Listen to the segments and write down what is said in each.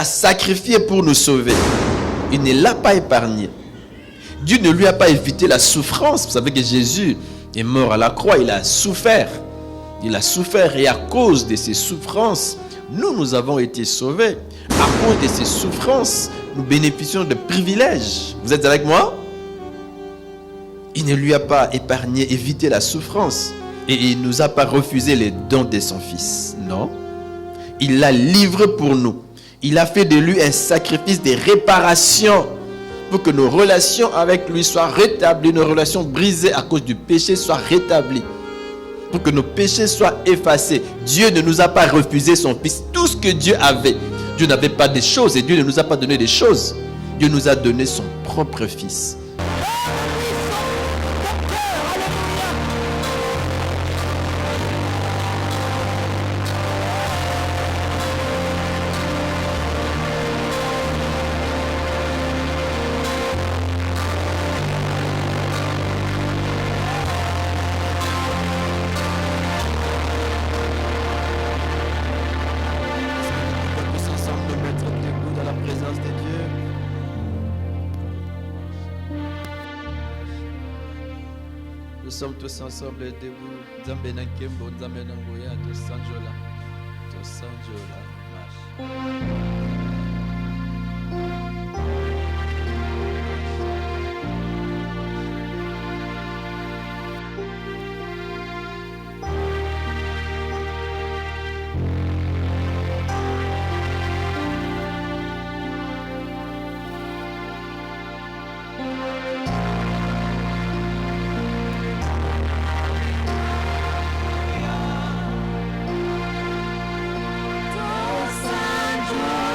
sacrifié pour nous sauver. Il ne l'a pas épargné. Dieu ne lui a pas évité la souffrance. Vous savez que Jésus est mort à la croix, il a souffert. Il a souffert et à cause de ses souffrances, nous avons été sauvés. À cause de ses souffrances, nous bénéficions de privilèges. Vous êtes avec moi? Il ne lui a pas épargné, évité la souffrance. Et il ne nous a pas refusé les dons de son Fils. Non. Il l'a livré pour nous. Il a fait de lui un sacrifice de réparation pour que nos relations avec lui soient rétablies, nos relations brisées à cause du péché soient rétablies, pour que nos péchés soient effacés. Dieu ne nous a pas refusé son Fils. Tout ce que Dieu avait, Dieu n'avait pas des choses et Dieu ne nous a pas donné des choses. Dieu nous a donné son propre Fils. Nous sommes tous ensemble debout. Nzambe na nkembo, Nzambe na ngoya, tosanjola. Tosanjola. Sanjo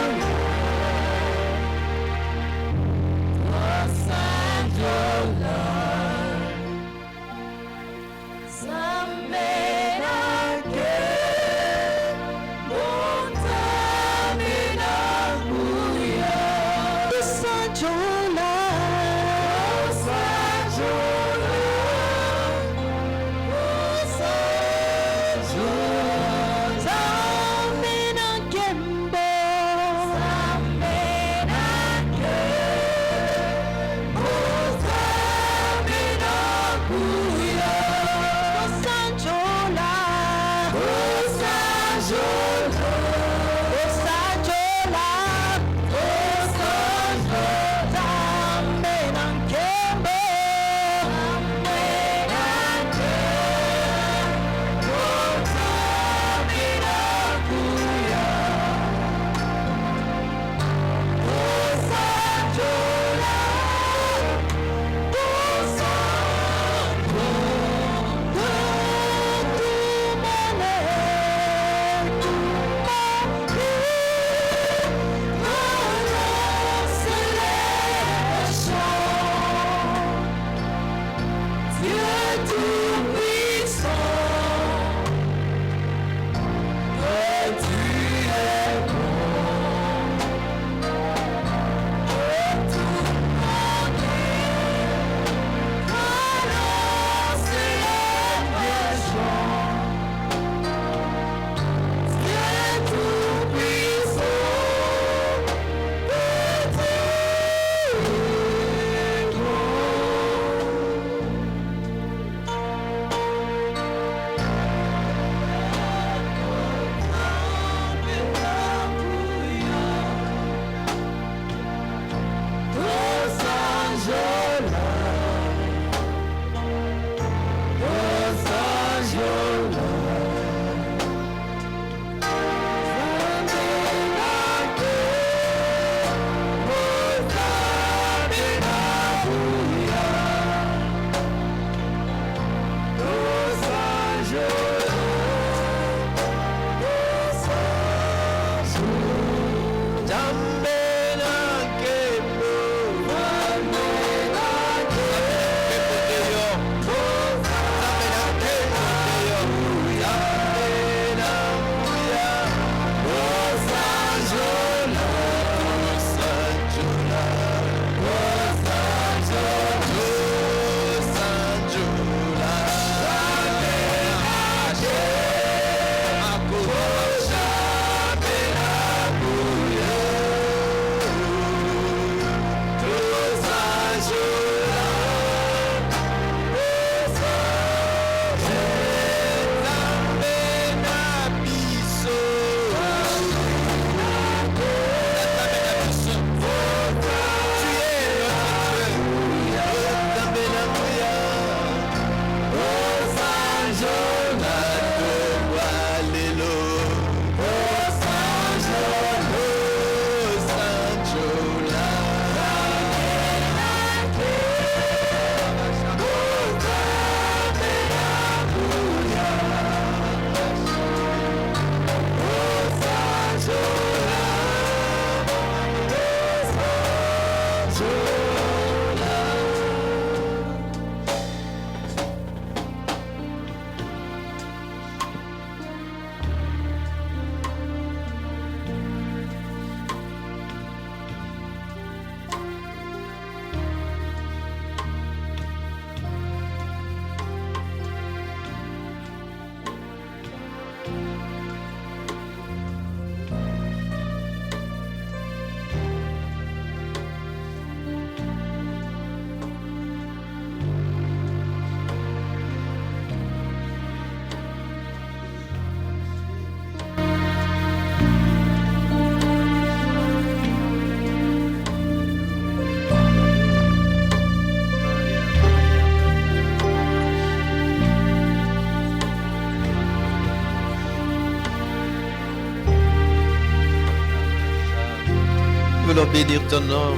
voulons bénir ton nom.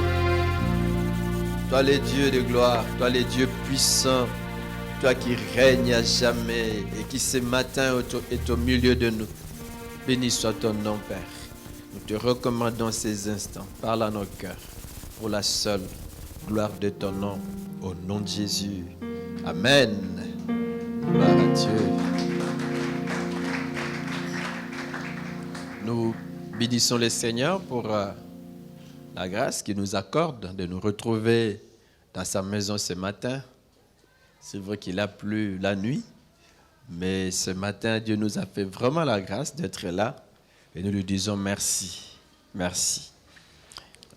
Toi le Dieu de gloire, toi le Dieu puissant, toi qui règnes à jamais et qui ce matin est au milieu de nous. Béni soit ton nom, Père. Nous te recommandons ces instants. Parle à nos cœurs pour la seule gloire de ton nom. Au nom de Jésus. Amen. Gloire à Dieu. Nous bénissons le Seigneur pour la grâce qu'il nous accorde de nous retrouver dans sa maison ce matin. C'est vrai qu'il a plu la nuit, mais ce matin, Dieu nous a fait vraiment la grâce d'être là et nous lui disons merci. Merci.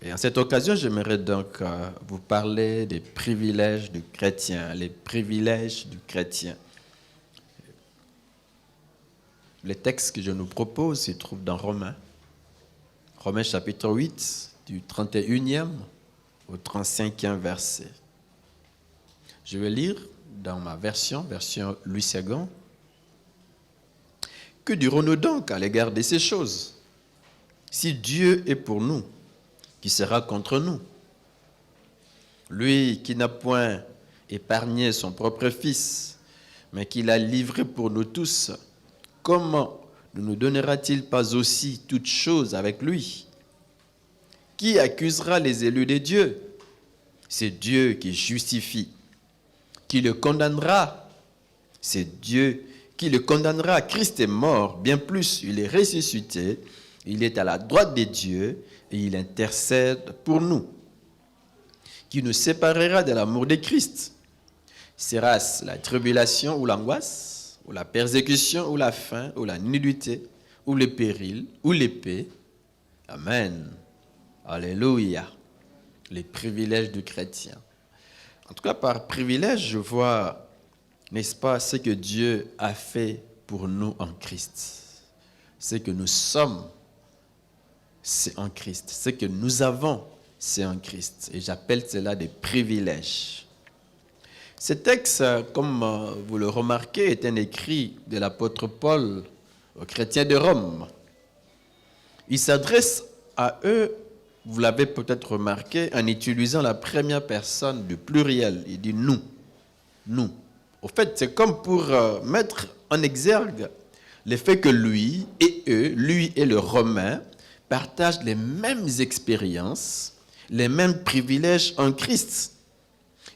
Et en cette occasion, j'aimerais donc vous parler des privilèges du chrétien, les privilèges du chrétien. Le texte que je nous propose se trouve dans Romains. Romains chapitre 8, du 31e au 35e verset. Je vais lire dans ma version Louis II. Que dirons-nous donc à l'égard de ces choses? Si Dieu est pour nous, qui sera contre nous? Lui qui n'a point épargné son propre Fils, mais qui l'a livré pour nous tous, comment ne nous donnera-t-il pas aussi toutes choses avec lui? Qui accusera les élus de Dieu? C'est Dieu qui justifie. Qui le condamnera? C'est Dieu qui le condamnera. Christ est mort, bien plus, il est ressuscité, il est à la droite de Dieu et il intercède pour nous. Qui nous séparera de l'amour de Christ? Sera-ce la tribulation ou l'angoisse, ou la persécution ou la faim, ou la nudité, ou le péril, ou l'épée? Amen. Alléluia. Les privilèges du chrétien. En tout cas, par privilège, je vois, n'est-ce pas, ce que Dieu a fait pour nous en Christ. Ce que nous sommes, c'est en Christ. Ce que nous avons, c'est en Christ. Et j'appelle cela des privilèges. Ce texte, comme vous le remarquez, est un écrit de l'apôtre Paul aux chrétiens de Rome. Il s'adresse à eux, vous l'avez peut-être remarqué, en utilisant la première personne du pluriel. Il dit nous. Nous. Au fait, c'est comme pour mettre en exergue le fait que lui et eux, lui et le Romain, partagent les mêmes expériences, les mêmes privilèges en Christ.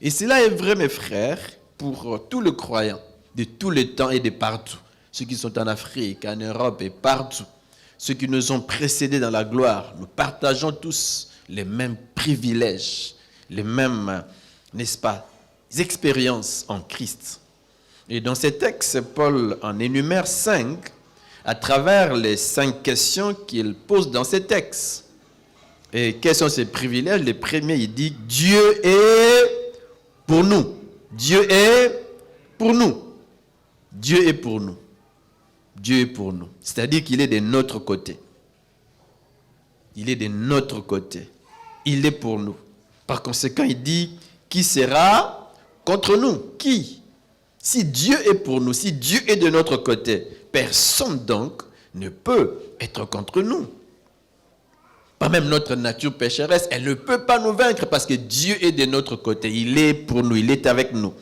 Et cela est vrai, mes frères, pour tous les croyants, de tous les temps et de partout. Ceux qui sont en Afrique, en Europe et partout. Ceux qui nous ont précédés dans la gloire, nous partageons tous les mêmes privilèges, les mêmes, n'est-ce pas, expériences en Christ. Et dans ces textes, Paul en énumère 5 à travers les 5 questions qu'il pose dans ces textes. Et quels sont ces privilèges? Le premier, il dit « Dieu est pour nous ». Dieu est pour nous. Dieu est pour nous. Dieu est pour nous. C'est-à-dire qu'il est de notre côté. Il est de notre côté. Il est pour nous. Par conséquent, il dit, qui sera contre nous? Qui? Si Dieu est pour nous, si Dieu est de notre côté, personne donc ne peut être contre nous. Pas même notre nature pécheresse, elle ne peut pas nous vaincre parce que Dieu est de notre côté. Il est pour nous, il est avec nous.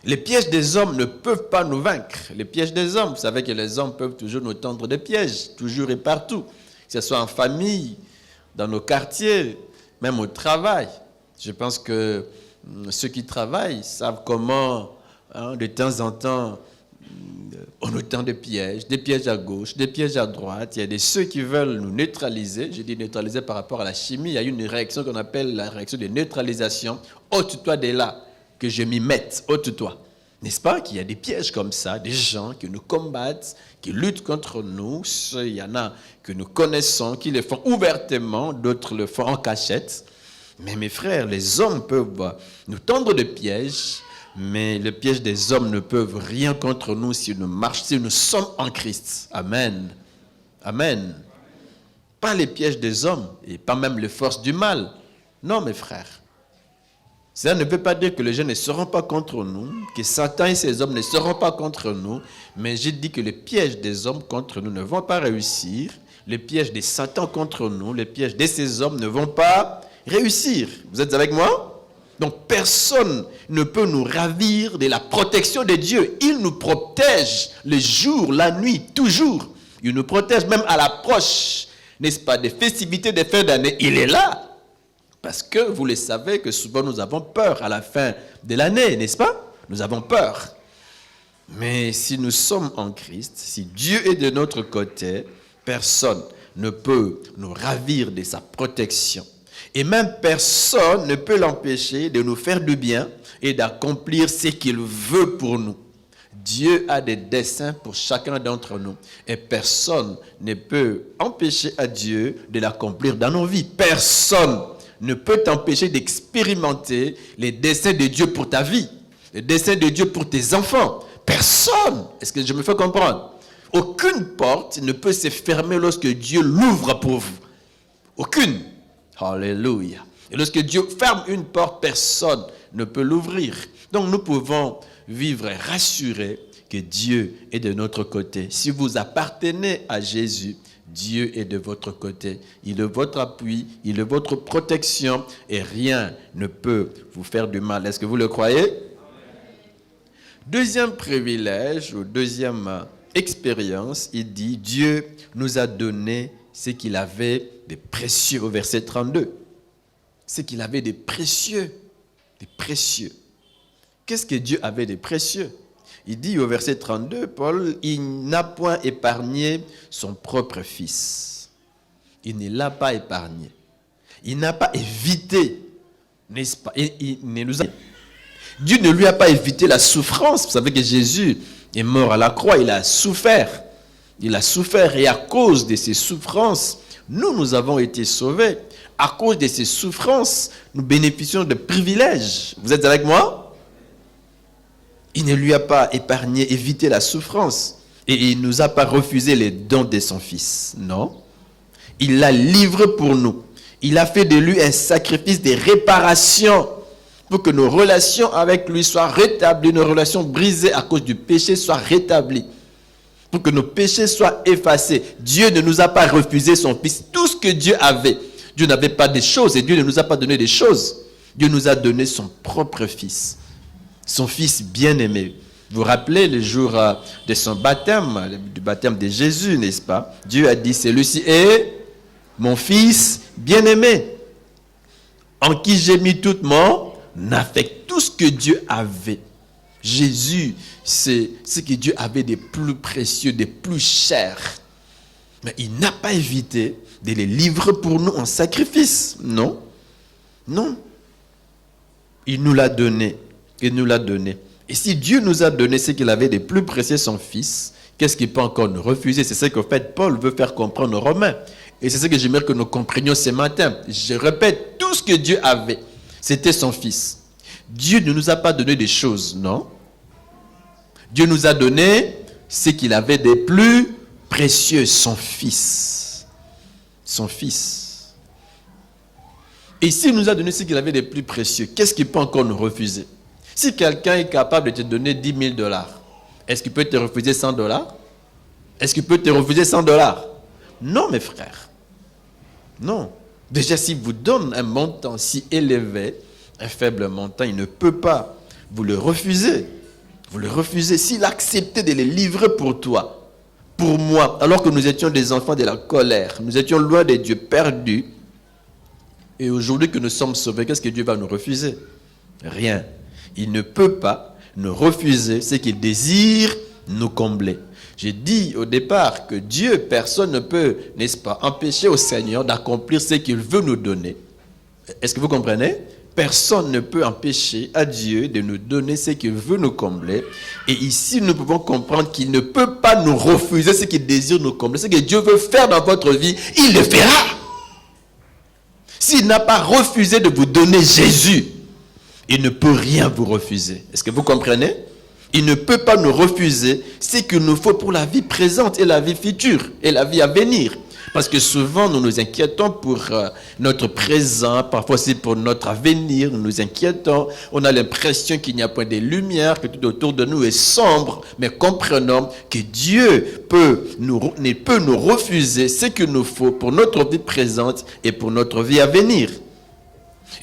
Les pièges des hommes ne peuvent pas nous vaincre. Les pièges des hommes, vous savez que les hommes peuvent toujours nous tendre des pièges, toujours et partout. Que ce soit en famille, dans nos quartiers, même au travail. Je pense que ceux qui travaillent savent comment, de temps en temps, on nous tend des pièges à gauche, des pièges à droite. Il y a ceux qui veulent nous neutraliser. Je dis neutraliser par rapport à la chimie. Il y a une réaction qu'on appelle la réaction de neutralisation. Ôte-toi de là, que je m'y mette, ôte-toi. N'est-ce pas qu'il y a des pièges comme ça, des gens qui nous combattent, qui luttent contre nous. Il y en a que nous connaissons, qui le font ouvertement, d'autres le font en cachette. Mais mes frères, les hommes peuvent nous tendre des pièges, mais les pièges des hommes ne peuvent rien contre nous si nous sommes en Christ. Amen. Amen. Pas les pièges des hommes et pas même les forces du mal. Non, mes frères. Cela ne veut pas dire que les gens ne seront pas contre nous, que Satan et ses hommes ne seront pas contre nous, mais j'ai dit que les pièges des hommes contre nous ne vont pas réussir. les pièges de Satan contre nous, les pièges de ces hommes ne vont pas réussir. Vous êtes avec moi? Donc personne ne peut nous ravir de la protection de Dieu. Il nous protège le jour, la nuit, toujours. Il nous protège même à l'approche, n'est-ce pas, des festivités de fin d'année. Il est là. Parce que vous le savez que souvent nous avons peur à la fin de l'année, n'est-ce pas? Nous avons peur. Mais si nous sommes en Christ, si Dieu est de notre côté, personne ne peut nous ravir de sa protection. Et même personne ne peut l'empêcher de nous faire du bien et d'accomplir ce qu'il veut pour nous. Dieu a des desseins pour chacun d'entre nous. Et personne ne peut empêcher à Dieu de l'accomplir dans nos vies. Personne ne peut t'empêcher d'expérimenter les desseins de Dieu pour ta vie, les desseins de Dieu pour tes enfants. Personne. Est-ce que je me fais comprendre? Aucune porte ne peut se fermer lorsque Dieu l'ouvre pour vous. Aucune. Alléluia. Et lorsque Dieu ferme une porte, personne ne peut l'ouvrir. Donc nous pouvons vivre rassurés que Dieu est de notre côté. Si vous appartenez à Jésus, Dieu est de votre côté. Il est votre appui, il est votre protection et rien ne peut vous faire du mal. Est-ce que vous le croyez? Deuxième privilège ou deuxième expérience, il dit Dieu nous a donné ce qu'il avait de précieux au verset 32. Ce qu'il avait de précieux, de précieux. Qu'est-ce que Dieu avait de précieux? Il dit au verset 32, Paul, il n'a point épargné son propre fils. Il ne l'a pas épargné. Il n'a pas évité, n'est-ce pas? Dieu ne lui a pas évité la souffrance. Vous savez que Jésus est mort à la croix, il a souffert. Il a souffert et à cause de ses souffrances, nous avons été sauvés. À cause de ses souffrances, nous bénéficions de privilèges. Vous êtes avec moi? Il ne lui a pas épargné, évité la souffrance. Et il ne nous a pas refusé les dons de son Fils. Non. Il l'a livré pour nous. Il a fait de lui un sacrifice de réparation pour que nos relations avec lui soient rétablies, nos relations brisées à cause du péché soient rétablies. Pour que nos péchés soient effacés. Dieu ne nous a pas refusé son Fils. Tout ce que Dieu avait, Dieu n'avait pas des choses et Dieu ne nous a pas donné des choses. Dieu nous a donné son propre Fils. Son Fils bien-aimé. Vous vous rappelez le jour de son baptême, du baptême de Jésus, n'est-ce pas? Dieu a dit, celui-ci est mon Fils bien-aimé, en qui j'ai mis toute mon affect. Tout ce que Dieu avait. Jésus, c'est ce que Dieu avait de plus précieux, de plus cher. Mais il n'a pas évité de les livrer pour nous en sacrifice. Non. Non. Il nous l'a donné. Il nous l'a donné. Et si Dieu nous a donné ce qu'il avait de plus précieux, son Fils, qu'est-ce qu'il peut encore nous refuser? C'est ce qu'en fait Paul veut faire comprendre aux Romains. Et c'est ce que j'aimerais que nous comprenions ce matin. Je répète, tout ce que Dieu avait, c'était son Fils. Dieu ne nous a pas donné des choses, non? Dieu nous a donné ce qu'il avait de plus précieux, son Fils. Son Fils. Et s'il nous a donné ce qu'il avait de plus précieux, qu'est-ce qu'il peut encore nous refuser? Si quelqu'un est capable de te donner 10 000 $, est-ce qu'il peut te refuser 100 $? Est-ce qu'il peut te refuser 100 $? Non, mes frères. Non. Déjà, s'il vous donne un montant si élevé, un faible montant, il ne peut pas vous le refuser. Vous le refusez. S'il acceptait de les livrer pour toi, pour moi, alors que nous étions des enfants de la colère, nous étions loin de Dieu, perdus, et aujourd'hui que nous sommes sauvés, qu'est-ce que Dieu va nous refuser? Rien. Il ne peut pas nous refuser ce qu'il désire nous combler. J'ai dit au départ que Dieu, personne ne peut, n'est-ce pas, empêcher au Seigneur d'accomplir ce qu'il veut nous donner. Est-ce que vous comprenez? Personne ne peut empêcher à Dieu de nous donner ce qu'il veut nous combler. Et ici, nous pouvons comprendre qu'il ne peut pas nous refuser ce qu'il désire nous combler. Ce que Dieu veut faire dans votre vie, il le fera. S'il n'a pas refusé de vous donner Jésus, il ne peut rien vous refuser. Est-ce que vous comprenez? Il ne peut pas nous refuser ce qu'il nous faut pour la vie présente et la vie future et la vie à venir. Parce que souvent, nous nous inquiétons pour notre présent, parfois c'est pour notre avenir, nous nous inquiétons. On a l'impression qu'il n'y a point de lumière, que tout autour de nous est sombre. Mais comprenons que Dieu ne peut nous refuser ce qu'il nous faut pour notre vie présente et pour notre vie à venir.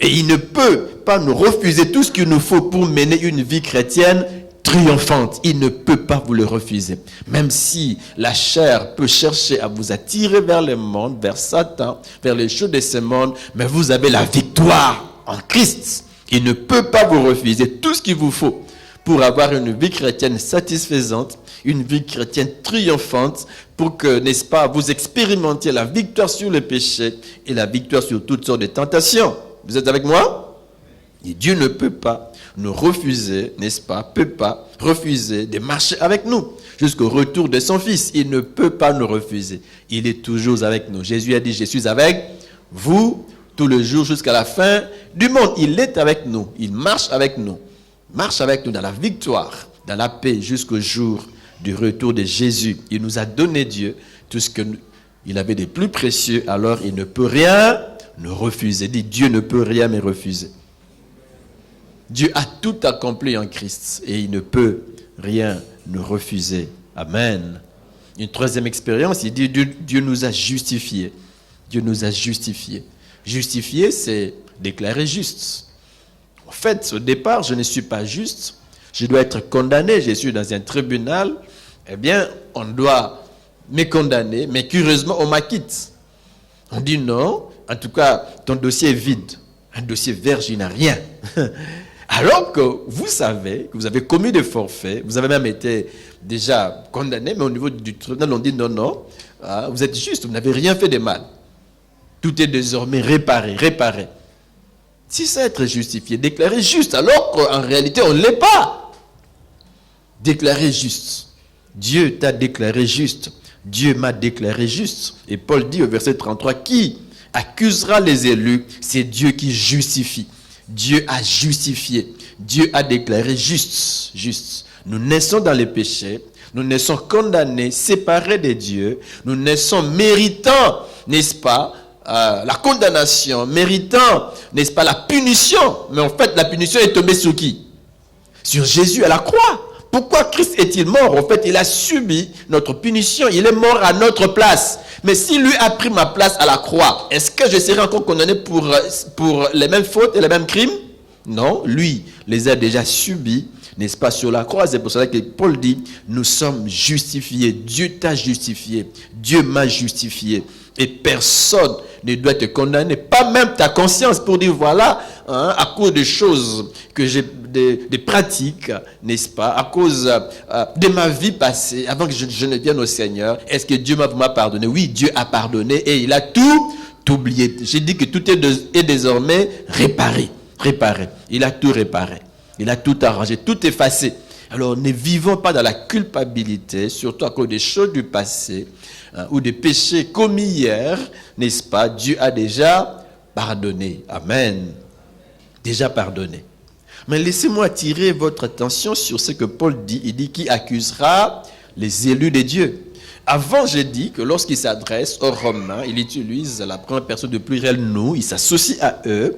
Et il ne peut pas nous refuser tout ce qu'il nous faut pour mener une vie chrétienne triomphante. Il ne peut pas vous le refuser. Même si la chair peut chercher à vous attirer vers le monde, vers Satan, vers les choses de ce monde, mais vous avez la victoire en Christ. Il ne peut pas vous refuser tout ce qu'il vous faut pour avoir une vie chrétienne satisfaisante, une vie chrétienne triomphante, pour que, n'est-ce pas, vous expérimentiez la victoire sur le péché et la victoire sur toutes sortes de tentations. Vous êtes avec moi? Et Dieu ne peut pas nous refuser, n'est-ce pas, peut pas refuser de marcher avec nous jusqu'au retour de son Fils. Il ne peut pas nous refuser. Il est toujours avec nous. Jésus a dit, je suis avec vous tout le jour jusqu'à la fin du monde. Il est avec nous. Il marche avec nous. Marche avec nous dans la victoire, dans la paix jusqu'au jour du retour de Jésus. Il nous a donné Dieu tout ce qu'il avait de plus précieux. Alors il ne peut rien nous refuser. Dit, Dieu ne peut rien me refuser. Dieu a tout accompli en Christ et il ne peut rien nous refuser. Amen. Une troisième expérience, il dit Dieu nous a justifiés. Dieu nous a justifiés. Justifier, c'est déclarer juste. En fait, au départ, je ne suis pas juste. Je dois être condamné. Je suis dans un tribunal. Eh bien, on doit me condamner, mais curieusement, on m'acquitte. On dit non. En tout cas, ton dossier est vide. Un dossier vierge, il n'a rien. Alors que vous savez que vous avez commis des forfaits, vous avez même été déjà condamné, mais au niveau du tribunal, on dit non, vous êtes juste, vous n'avez rien fait de mal. Tout est désormais réparé. Si ça être justifié, déclaré juste, alors qu'en réalité, on ne l'est pas. Déclaré juste. Dieu t'a déclaré juste. Dieu m'a déclaré juste. Et Paul dit au verset 33, qui accusera les élus? C'est Dieu qui justifie. Dieu a justifié. Dieu a déclaré juste. Nous naissons dans les péchés. Nous naissons condamnés, séparés de Dieu. Nous naissons méritant, n'est-ce pas, la condamnation, méritant, n'est-ce pas, la punition. Mais en fait, la punition est tombée sur qui? Sur Jésus à la croix. Pourquoi Christ est-il mort? En fait, il a subi notre punition. Il est mort à notre place. Mais s'il lui a pris ma place à la croix, est-ce que je serai encore condamné pour les mêmes fautes et les mêmes crimes? Non, lui les a déjà subis, n'est-ce pas, sur la croix. C'est pour cela que Paul dit, nous sommes justifiés. Dieu t'a justifié. Dieu m'a justifié. Et personne ne doit te condamner, pas même ta conscience, pour dire voilà, à cause des choses que j'ai, des pratiques, n'est-ce pas, à cause de ma vie passée, avant que je ne vienne au Seigneur, est-ce que Dieu m'a pardonné? Oui, Dieu a pardonné et il a tout oublié. J'ai dit que tout est désormais réparé. Il a tout réparé. Il a tout arrangé, tout effacé. Alors, ne vivons pas dans la culpabilité, surtout à cause des choses du passé, ou des péchés commis hier, n'est-ce pas? Dieu a déjà pardonné. Amen. Déjà pardonné. Mais laissez-moi attirer votre attention sur ce que Paul dit. Il dit qui accusera les élus de Dieu. Avant, j'ai dit que lorsqu'il s'adresse aux Romains, il utilise la première personne du pluriel nous, il s'associe à eux,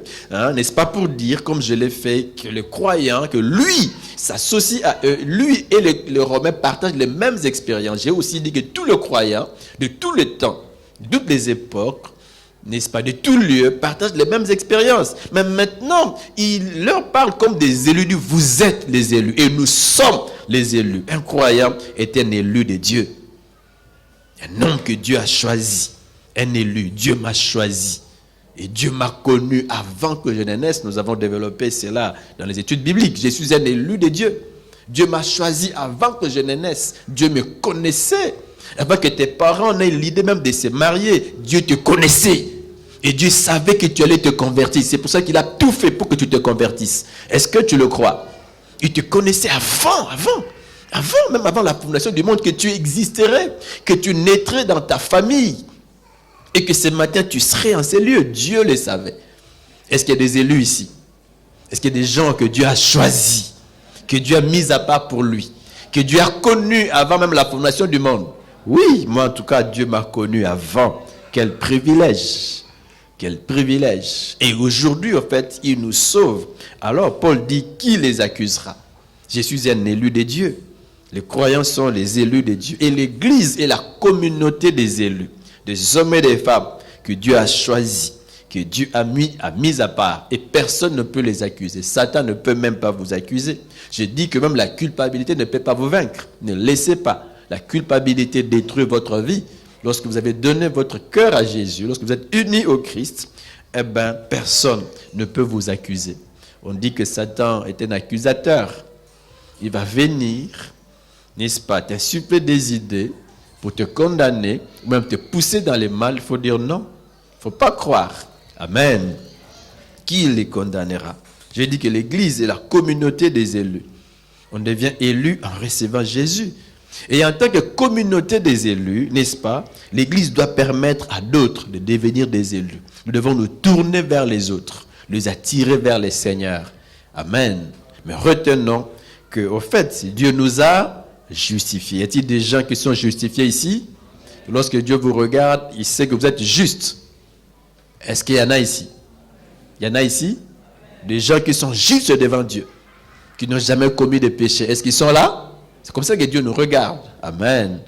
n'est-ce pas, pour dire, comme je l'ai fait, que le croyant, que lui s'associe à eux, lui et les Romains partagent les mêmes expériences. J'ai aussi dit que tous les croyants, de tous les temps, de toutes les époques, n'est-ce pas, de tout lieu, partagent les mêmes expériences. Mais maintenant, il leur parle comme des élus. Vous êtes les élus et nous sommes les élus. Un croyant est un élu de Dieu. Un homme que Dieu a choisi, un élu. Dieu m'a choisi. Et Dieu m'a connu avant que je ne naisse. Nous avons développé cela dans les études bibliques. Je suis un élu de Dieu. Dieu m'a choisi avant que je ne naisse. Dieu me connaissait. Avant que tes parents n'aient l'idée même de se marier, Dieu te connaissait. Et Dieu savait que tu allais te convertir. C'est pour ça qu'il a tout fait pour que tu te convertisses. Est-ce que tu le crois? Il te connaissait avant, même avant la fondation du monde, que tu existerais, que tu naîtrais dans ta famille. Et que ce matin, tu serais en ces lieux. Dieu le savait. Est-ce qu'il y a des élus ici? Est-ce qu'il y a des gens que Dieu a choisis, que Dieu a mis à part pour lui, que Dieu a connu avant même la fondation du monde? Oui, moi en tout cas, Dieu m'a connu avant Quel privilège! Quel privilège! Et aujourd'hui, en fait, il nous sauve. Alors, Paul dit, qui les accusera? Je suis un élu de Dieu. Les croyants sont les élus de Dieu. Et l'Église est la communauté des élus, des hommes et des femmes que Dieu a choisis, que Dieu a mis à part. Et personne ne peut les accuser. Satan ne peut même pas vous accuser. Je dis que même la culpabilité ne peut pas vous vaincre. Ne laissez pas la culpabilité détruire votre vie. Lorsque vous avez donné votre cœur à Jésus, lorsque vous êtes unis au Christ, eh bien, personne ne peut vous accuser. On dit que Satan est un accusateur. Il va venir, n'est-ce pas, t'insuffler des idées pour te condamner, ou même te pousser dans le mal. Il faut dire non. Il ne faut pas croire. Amen. Qui les condamnera? J'ai dit que l'Église est la communauté des élus. On devient élu en recevant Jésus. Et en tant que communauté des élus, n'est-ce pas, l'Église doit permettre à d'autres de devenir des élus. Nous devons nous tourner vers les autres, les attirer vers le Seigneur. Amen. Mais retenons qu'au fait, Dieu nous a justifiés. Y a-t-il des gens qui sont justifiés ici? Lorsque Dieu vous regarde, il sait que vous êtes justes. Est-ce qu'il y en a ici? Il y en a ici? Des gens qui sont justes devant Dieu, qui n'ont jamais commis de péché. Est-ce qu'ils sont là? C'est comme ça que Dieu nous regarde. Amen.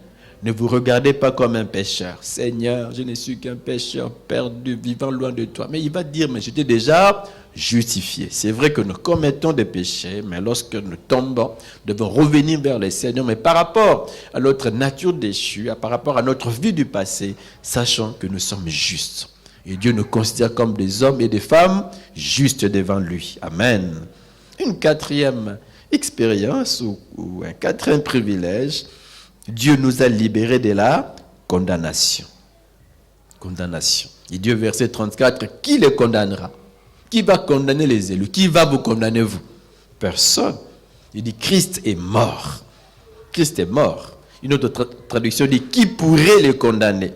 Ne vous regardez pas comme un pécheur. Seigneur, je ne suis qu'un pécheur perdu, vivant loin de toi. Mais il va dire, mais je t'ai déjà justifié. C'est vrai que nous commettons des péchés, mais lorsque nous tombons, nous devons revenir vers le Seigneur. Mais par rapport à notre nature déchue, par rapport à notre vie du passé, sachant que nous sommes justes. Et Dieu nous considère comme des hommes et des femmes justes devant lui. Amen. Une quatrième expérience ou un quatrième privilège, Dieu nous a libérés de la condamnation. Condamnation. Il dit au verset 34, qui les condamnera? Qui va condamner les élus? Qui va vous condamner, vous? Personne. Il dit, Christ est mort. Christ est mort. Une autre traduction dit, qui pourrait les condamner?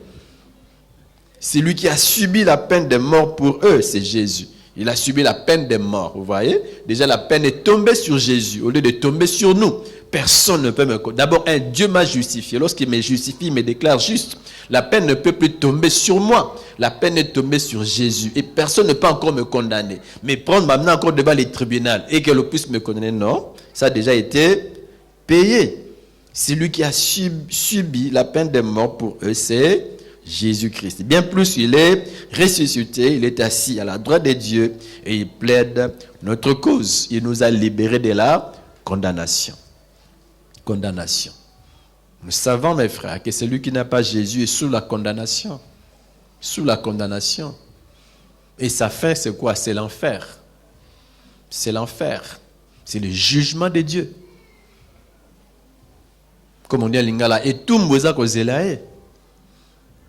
Celui qui a subi la peine de mort pour eux, c'est Jésus. Il a subi la peine de mort, vous voyez? Déjà, la peine est tombée sur Jésus, au lieu de tomber sur nous. Personne ne peut me condamner. D'abord, un Dieu m'a justifié. Lorsqu'il me justifie, il me déclare juste. La peine ne peut plus tomber sur moi. La peine est tombée sur Jésus. Et personne ne peut encore me condamner. Mais prendre maintenant encore devant les tribunaux et que l'on puisse me condamner, non. Ça a déjà été payé. Celui qui a subi la peine de mort pour eux, c'est Jésus-Christ. Bien plus, il est ressuscité, il est assis à la droite de Dieu et il plaide notre cause. Il nous a libérés de la condamnation. Condamnation. Nous savons, mes frères, que celui qui n'a pas Jésus est sous la condamnation. Sous la condamnation. Et sa fin, c'est quoi? C'est l'enfer. C'est l'enfer. C'est le jugement de Dieu. Comme on dit à Lingala, et tout mboza kozelae.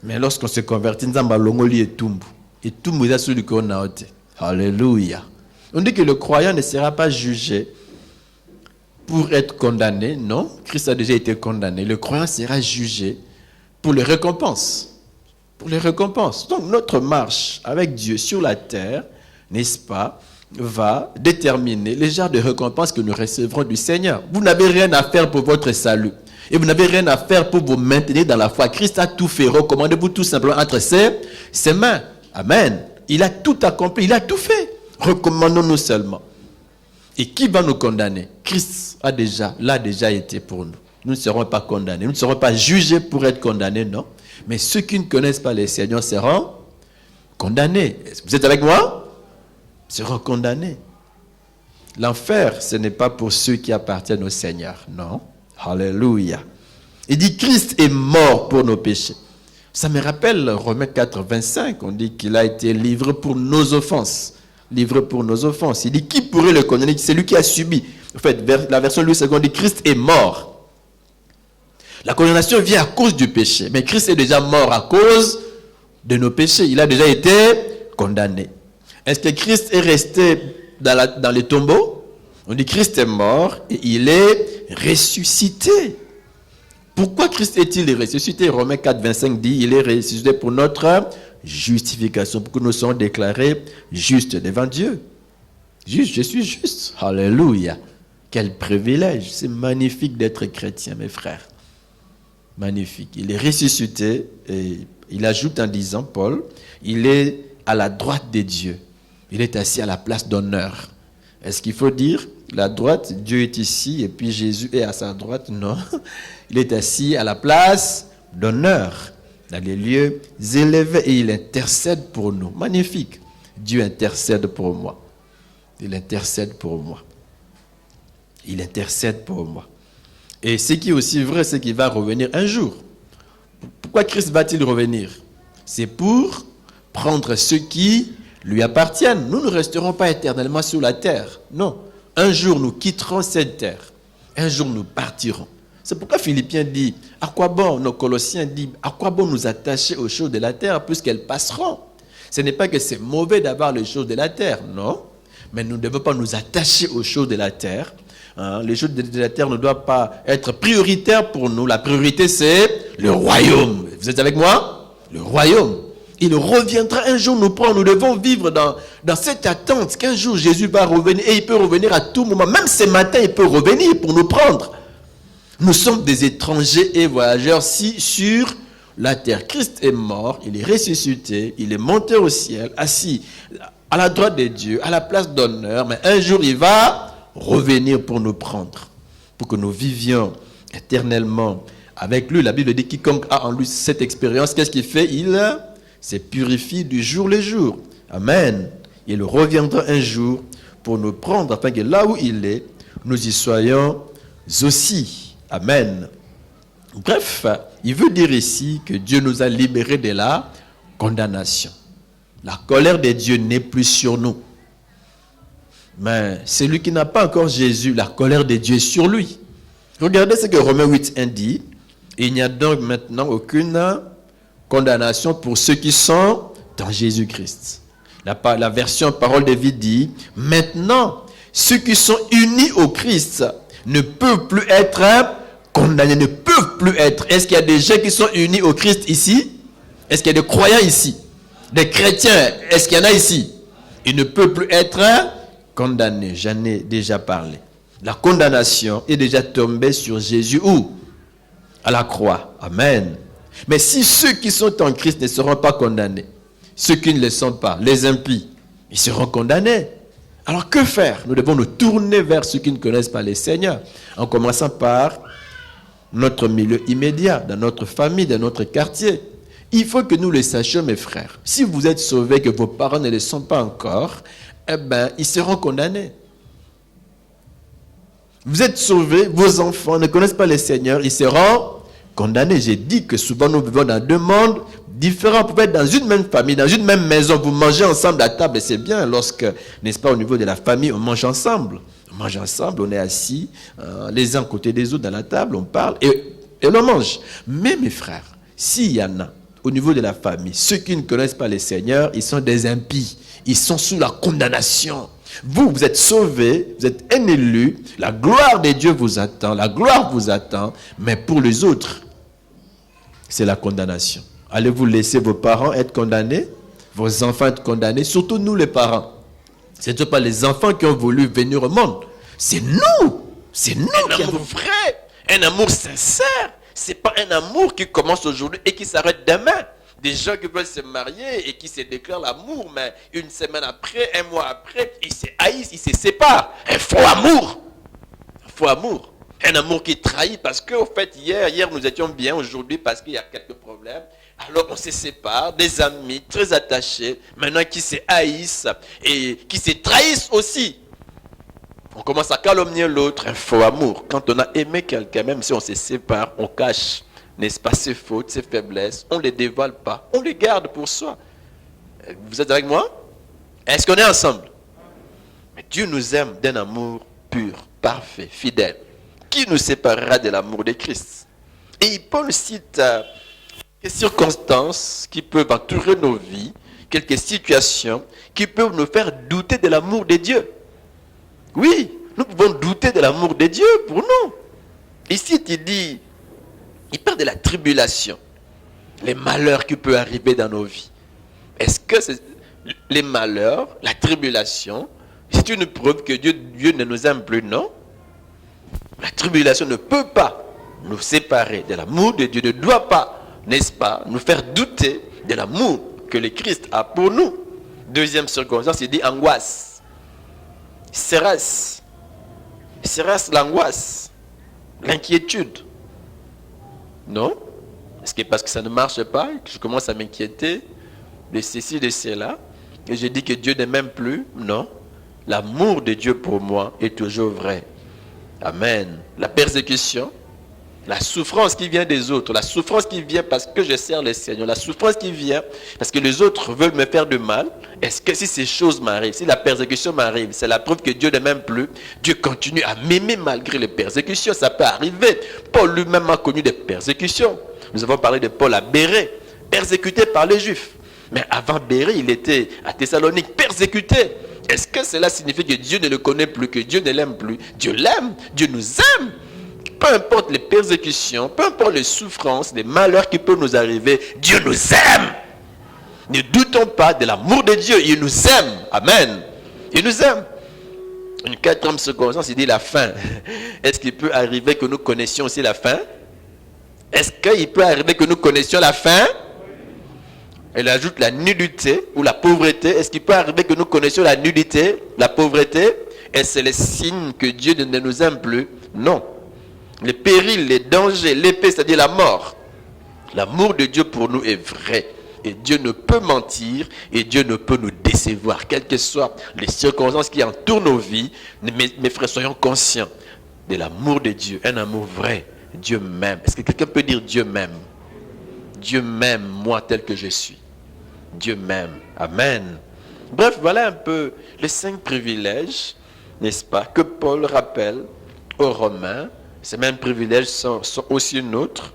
Mais lorsqu'on se convertit, nous avons l'ongoli et tumbu. Et tout mboza sur le konaote. Alléluia. On dit que le croyant ne sera pas jugé pour être condamné. Non, Christ a déjà été condamné. Le croyant sera jugé pour les récompenses. Pour les récompenses. Donc notre marche avec Dieu sur la terre, n'est-ce pas, va déterminer les genres de récompenses que nous recevrons du Seigneur. Vous n'avez rien à faire pour votre salut. Et vous n'avez rien à faire pour vous maintenir dans la foi. Christ a tout fait. Recommandez-vous tout simplement entre ses mains. Amen. Il a tout accompli. Il a tout fait. Recommandons-nous seulement. Et qui va nous condamner? Christ l'a déjà été pour nous. Nous ne serons pas condamnés. Nous ne serons pas jugés pour être condamnés, non. Mais ceux qui ne connaissent pas le Seigneur seront condamnés. Vous êtes avec moi? Seront condamnés. L'enfer, ce n'est pas pour ceux qui appartiennent au Seigneur, non. Alléluia. Il dit Christ est mort pour nos péchés. Ça me rappelle Romains 4, 25. On dit qu'il a été livré pour nos offenses. Livré pour nos offenses. Il dit qui pourrait le condamner? C'est lui qui a subi. En fait, la version Louis II dit Christ est mort. La condamnation vient à cause du péché. Mais Christ est déjà mort à cause de nos péchés. Il a déjà été condamné. Est-ce que Christ est resté dans les tombeaux? On dit Christ est mort et il est ressuscité. Pourquoi Christ est-il ressuscité? Romains 4, 25 dit il est ressuscité pour notre justification, pour que nous soyons déclarés justes devant Dieu. Juste, je suis juste. Alléluia. Quel privilège. C'est magnifique d'être chrétien, mes frères. Magnifique. Il est ressuscité et il ajoute en disant, Paul, il est à la droite de Dieu. Il est assis à la place d'honneur. Est-ce qu'il faut dire, la droite, Dieu est ici et puis Jésus est à sa droite? Non. Il est assis à la place d'honneur, dans les lieux élevés, et il intercède pour nous. Magnifique. Dieu intercède pour moi. Il intercède pour moi. Il intercède pour moi. Et ce qui est aussi vrai, c'est qu'il va revenir un jour. Pourquoi Christ va-t-il revenir? C'est pour prendre ceux qui lui appartiennent. Nous ne resterons pas éternellement sur la terre. Non. Un jour, nous quitterons cette terre. Un jour, nous partirons. C'est pourquoi Philippiens dit, à quoi bon, nos Colossiens disent, à quoi bon nous attacher aux choses de la terre puisqu'elles passeront? Ce n'est pas que c'est mauvais d'avoir les choses de la terre, non. Mais nous ne devons pas nous attacher aux choses de la terre. Les choses de la terre ne doivent pas être prioritaires pour nous. La priorité, c'est le royaume. Vous êtes avec moi? Le royaume. Il reviendra un jour nous prendre. Nous devons vivre dans cette attente qu'un jour Jésus va revenir. Et il peut revenir à tout moment. Même ce matin, il peut revenir pour nous prendre. Nous sommes des étrangers et voyageurs sur la terre. Christ est mort, il est ressuscité, il est monté au ciel, assis à la droite de Dieu, à la place d'honneur. Mais un jour, il va revenir pour nous prendre, pour que nous vivions éternellement avec lui. La Bible dit, quiconque a en lui cette expérience, qu'est-ce qu'il fait? Il se purifie du jour le jour. Amen. Il reviendra un jour pour nous prendre, afin que là où il est, nous y soyons aussi. Amen. Bref, il veut dire ici que Dieu nous a libérés de la condamnation. La colère de Dieu n'est plus sur nous. Mais celui qui n'a pas encore Jésus, la colère de Dieu est sur lui. Regardez ce que Romains 8:1 dit. Il n'y a donc maintenant aucune condamnation pour ceux qui sont dans Jésus-Christ. La version Parole de vie dit, maintenant, ceux qui sont unis au Christ ne peuvent plus être condamnés, ne peuvent plus être. Est-ce qu'il y a des gens qui sont unis au Christ ici? Est-ce qu'il y a des croyants ici? Des chrétiens, est-ce qu'il y en a ici? Ils ne peuvent plus être condamnés. J'en ai déjà parlé. La condamnation est déjà tombée sur Jésus où? À la croix. Amen. Mais si ceux qui sont en Christ ne seront pas condamnés, ceux qui ne le sont pas, les impies, ils seront condamnés. Alors que faire? Nous devons nous tourner vers ceux qui ne connaissent pas le Seigneur, en commençant par notre milieu immédiat, dans notre famille, dans notre quartier. Il faut que nous le sachions, mes frères. Si vous êtes sauvés, que vos parents ne le sont pas encore, eh bien, ils seront condamnés. Vous êtes sauvés, vos enfants ne connaissent pas le Seigneur, ils seront condamnés. J'ai dit que souvent nous vivons dans deux mondes différents. Vous pouvez être dans une même famille, dans une même maison, vous mangez ensemble à table, et c'est bien lorsque, n'est-ce pas, au niveau de la famille, on mange ensemble. On mange ensemble, on est assis, les uns à côté des autres dans la table, on parle et on mange. Mais mes frères, s'il y en a au niveau de la famille, ceux qui ne connaissent pas le Seigneur, ils sont des impies. Ils sont sous la condamnation. Vous êtes sauvés, vous êtes un élu, la gloire de Dieu vous attend, la gloire vous attend, mais pour les autres, c'est la condamnation. Allez-vous laisser vos parents être condamnés, vos enfants être condamnés, surtout nous les parents. Ce ne sont pas les enfants qui ont voulu venir au monde, c'est nous qui avons vrai, un amour sincère. Ce n'est pas un amour qui commence aujourd'hui et qui s'arrête demain. Des gens qui veulent se marier et qui se déclarent l'amour, mais une semaine après, un mois après, ils se haïssent, ils se séparent. Un faux amour. Un faux amour. Un amour qui trahit parce qu'au fait, hier nous étions bien, aujourd'hui, parce qu'il y a quelques problèmes. Alors on se sépare, des amis très attachés, maintenant qui se haïssent et qui se trahissent aussi. On commence à calomnier l'autre, un faux amour. Quand on a aimé quelqu'un, même si on se sépare, on cache, n'est-ce pas, ses fautes, ses faiblesses. On ne les dévoile pas, on les garde pour soi. Vous êtes avec moi? Est-ce qu'on est ensemble? Mais Dieu nous aime d'un amour pur, parfait, fidèle. Qui nous séparera de l'amour de Christ? Et Paul cite quelques circonstances qui peuvent entourer nos vies, quelques situations qui peuvent nous faire douter de l'amour de Dieu. Oui, nous pouvons douter de l'amour de Dieu pour nous. Ici, il parle de la tribulation, les malheurs qui peuvent arriver dans nos vies. Est-ce que les malheurs, la tribulation, c'est une preuve que Dieu ne nous aime plus? Non. La tribulation ne peut pas nous séparer de l'amour de Dieu, ne doit pas n'est-ce pas, nous faire douter de l'amour que le Christ a pour nous. Deuxième circonstance, il dit angoisse. Serait-ce l'angoisse, l'inquiétude? Non? Est-ce que parce que ça ne marche pas, que je commence à m'inquiéter de ceci, de cela, et je dis que Dieu ne m'aime plus? Non. L'amour de Dieu pour moi est toujours vrai. Amen. La persécution, la souffrance qui vient des autres, la souffrance qui vient parce que je sers le Seigneur, la souffrance qui vient parce que les autres veulent me faire du mal. Est-ce que si ces choses m'arrivent, si la persécution m'arrive, c'est la preuve que Dieu ne m'aime plus? Dieu continue à m'aimer malgré les persécutions. Ça peut arriver. Paul lui-même a connu des persécutions. Nous avons parlé de Paul à Bérée, persécuté par les Juifs. Mais avant Bérée, il était à Thessalonique, persécuté. Est-ce que cela signifie que Dieu ne le connaît plus, que Dieu ne l'aime plus? Dieu l'aime, Dieu nous aime. Peu importe les persécutions, peu importe les souffrances, les malheurs qui peuvent nous arriver, Dieu nous aime. Ne doutons pas de l'amour de Dieu, il nous aime. Amen. Il nous aime. Une quatrième circonstance, il dit la fin. Est-ce qu'il peut arriver que nous connaissions aussi la fin? Est-ce qu'il peut arriver que nous connaissions la fin? Elle ajoute la nudité ou la pauvreté. Est-ce qu'il peut arriver que nous connaissions la nudité, la pauvreté? Et c'est le signe que Dieu ne nous aime plus? Non. Les périls, les dangers, l'épée, c'est-à-dire la mort. L'amour de Dieu pour nous est vrai. Et Dieu ne peut mentir et Dieu ne peut nous décevoir. Quelles que soient les circonstances qui entourent nos vies, mes frères, soyons conscients de l'amour de Dieu. Un amour vrai. Dieu m'aime. Est-ce que quelqu'un peut dire Dieu m'aime? Dieu m'aime, moi, tel que je suis. Dieu m'aime. Amen. Bref, voilà un peu les 5 privilèges, n'est-ce pas, que Paul rappelle aux Romains. Ces mêmes privilèges sont aussi nôtres.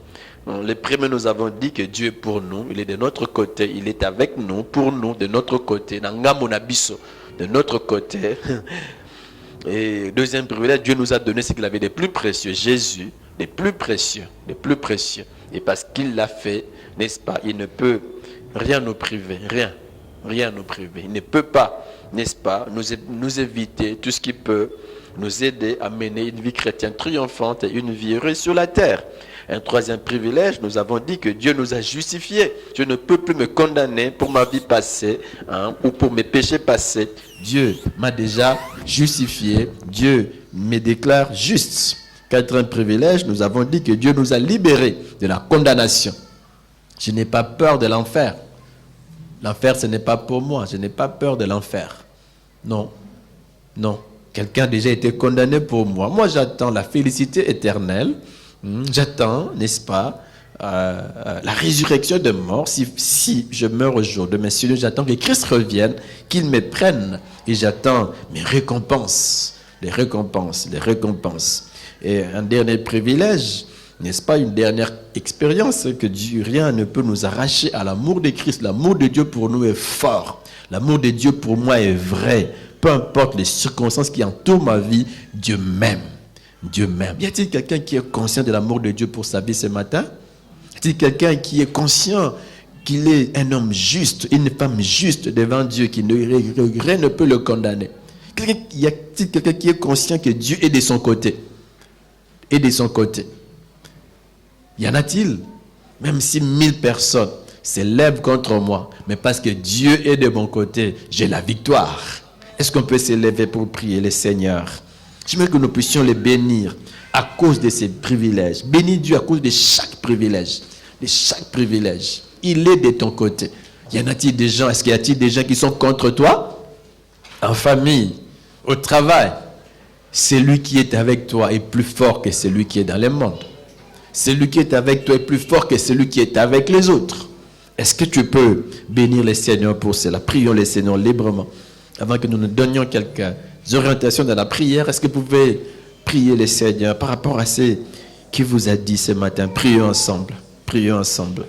Les premiers, nous avons dit que Dieu est pour nous. Il est de notre côté. Il est avec nous, pour nous, de notre côté. De notre côté. Et deuxième privilège, Dieu nous a donné ce qu'il avait de plus précieux. Jésus, des plus précieux. Des plus précieux. Et parce qu'il l'a fait, n'est-ce pas, il ne peut rien nous priver. Rien nous priver. Il ne peut pas, n'est-ce pas, nous éviter tout ce qui peut nous aider à mener une vie chrétienne triomphante et une vie heureuse sur la terre. Un troisième privilège, nous avons dit que Dieu nous a justifiés. Je ne peux plus me condamner pour ma vie passée ou pour mes péchés passés. Dieu m'a déjà justifié. Dieu me déclare juste. Quatrième privilège, nous avons dit que Dieu nous a libérés de la condamnation. Je n'ai pas peur de l'enfer. L'enfer, ce n'est pas pour moi. Je n'ai pas peur de l'enfer. Non. Non. Quelqu'un a déjà été condamné pour moi. Moi, j'attends la félicité éternelle. J'attends, n'est-ce pas, la résurrection de mort. Si je meurs au jour de mes cieux, j'attends que Christ revienne, qu'il me prenne. Et j'attends mes récompenses. Les récompenses. Et un dernier privilège, n'est-ce pas, une dernière expérience, que rien ne peut nous arracher à l'amour de Christ. L'amour de Dieu pour nous est fort. L'amour de Dieu pour moi est vrai. Peu importe les circonstances qui entourent ma vie, Dieu m'aime. Dieu m'aime. Y a-t-il quelqu'un qui est conscient de l'amour de Dieu pour sa vie ce matin? Y a-t-il quelqu'un qui est conscient qu'il est un homme juste, une femme juste devant Dieu, qui rien ne peut le condamner? Y a-t-il quelqu'un qui est conscient que Dieu est de son côté? Et de son côté. Y en a-t-il? Même si 1000 personnes s'élèvent contre moi, mais parce que Dieu est de mon côté, j'ai la victoire. Est-ce qu'on peut s'élever pour prier le Seigneur? J'aimerais que nous puissions les bénir à cause de ces privilèges. Bénis Dieu à cause de chaque privilège. De chaque privilège. Il est de ton côté. Y en a-t-il des gens? Est-ce qu'il y a-t-il des gens qui sont contre toi? En famille, au travail. Celui qui est avec toi est plus fort que celui qui est dans le monde. Celui qui est avec toi est plus fort que celui qui est avec les autres. Est-ce que tu peux bénir le Seigneur pour cela? Prions le Seigneur librement. Avant que nous nous donnions quelques orientations dans la prière, est-ce que vous pouvez prier le Seigneur par rapport à ce qu'il vous a dit ce matin? Prions ensemble. Prions ensemble.